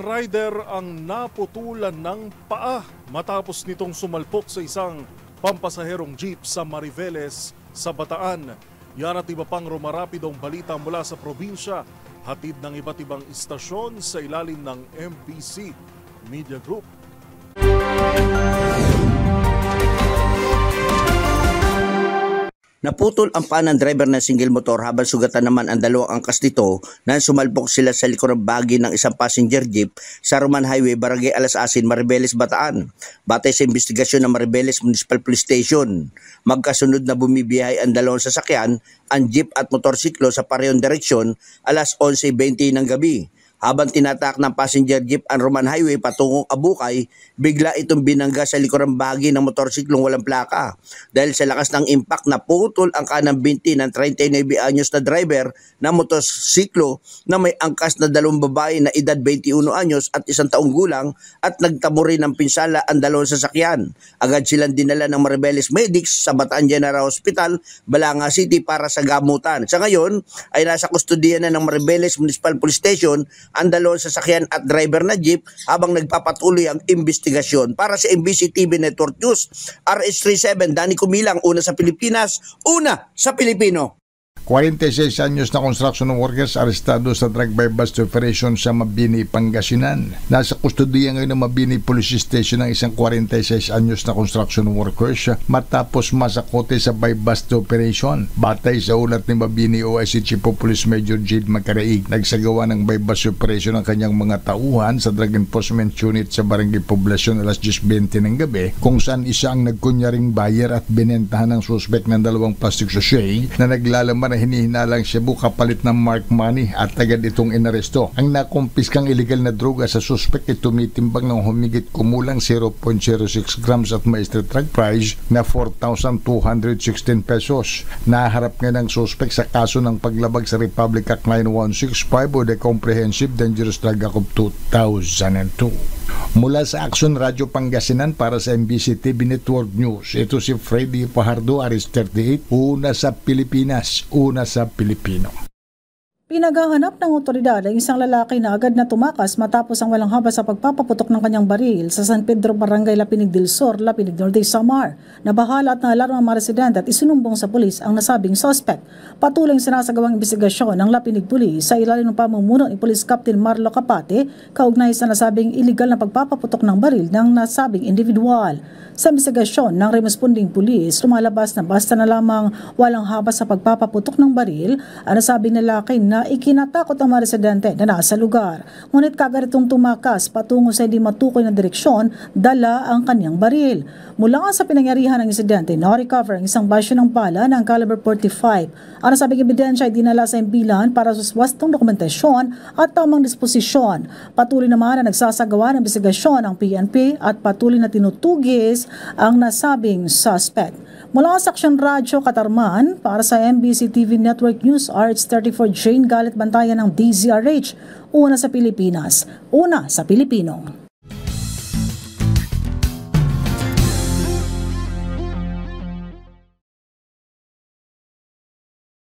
rider ang naputulan ng paa matapos nitong sumalpok sa isang pampasaherong jeep sa Mariveles sa Bataan. Yan at iba pang rumarapidong balita mula sa probinsya, hatid ng iba't ibang istasyon sa ilalim ng MBC Media Group. Naputol ang paa ng driver ng single motor habang sugatan naman ang dalawang angkas nito nang sumalpok sila sa likurang bahagi ng isang passenger jeep sa Roman Highway, Barangay Alasasin, Mariveles, Bataan. Batay sa investigasyon ng Mariveles Municipal Police Station, magkasunod na bumibiyahe ang dalawang sasakyan, ang jeep at motorsiklo sa parehong direksyon alas 11:20 ng gabi. Habang tinatak ng passenger jeep ang Roman Highway patungong Abukay, bigla itong binangga sa likurang bahagi ng motorsiklong walang plaka. Dahil sa lakas ng impact, naputol ang kanang binti ng 39 anyos na driver ng motorsiklo na may angkas na dalawang babae na edad 21 anyos at 1 taong gulang at nagtamo rin ng pinsala ang dalawang sasakyan. Agad silang dinala ng Mariveles Medics sa Bataan General Hospital, Balanga City para sa gamutan. Sa ngayon ay nasa kustodiya na ng Mariveles Municipal Police Station ang dalawang sasakyan at driver na jeep habang nagpapatuloy ang investigasyon. Para sa MBC TV Network News, RH37, Danny Kumilang, una sa Pilipinas, una sa Pilipino. 46 anyos na construction workers arestado sa drug by bust operation sa Mabini, Pangasinan. Nasa kustodiya ngayon ng Mabini Police Station ng isang 46 anyos na construction workers matapos masakote sa by bust operation. Batay sa ulat ni Mabini OIC Chief of Police Major Jade Macaraig, nagsagawa ng by bust operation ang kanyang mga tauhan sa Drug Enforcement Unit sa Barangay Poblacion alas 10:20 ng gabi, kung saan isa ang nagkunyaring buyer at binentahan ng suspect ng dalawang plastic sachet na naglalaman na hinihinalang Cebu kapalit ng mark money at agad itong inaresto. Ang nakumpiskang illegal na droga sa suspect ay tumitimbang ng humigit kumulang 0.06 grams at may street drug price na 4,216 pesos. Naharap nga ng suspect sa kaso ng paglabag sa Republic Act 9165 o the Comprehensive Dangerous Drug Act of 2002. Mula sa Action Radio Pangasinan para sa MBC TV Network News, ito si Freddy Pajardo, RH38, una sa Pilipinas, una sa Pilipino. Pinaghahanap ng otoridad ang isang lalaki na agad na tumakas matapos ang walang habas sa pagpapaputok ng kanyang baril sa San Pedro Barangay Lapinig del Sur, Lapinig Norte, Samar. Nabahala at naalarma ang mga residente at isinumbong sa pulis ang nasabing suspect. Patuloy sinasagawang investigasyon ng Lapinig Police sa ilalim ng pamumuno ni Police Captain Marlo Capate kaugnay sa nasabing illegal na pagpapaputok ng baril ng nasabing individual. Sa investigasyon ng responding police, lumalabas na basta na lamang walang habas sa pagpapaputok ng baril ang nasabing lalaki na ikinatakot ang mga residente na nasa lugar. Ngunit kagad itong tumakas patungo sa hindi matukoy na direksyon, dala ang kanyang baril. Mula sa pinangyarihan ng insidente, na-recover ang isang basyo ng bala ng caliber 45. Ang nasabing ebidensya ay dinala sa impilan para sa swastong dokumentasyon at tamang disposisyon. Patuloy naman na nagsasagawa ng investigasyon ang PNP at patuloy na tinutugis ang nasabing suspect. Mula sa Action Radio Katarman, para sa MBC TV Network News, RH34 Jane Galit Bantayan ng DZRH, una sa Pilipinas, una sa Pilipino.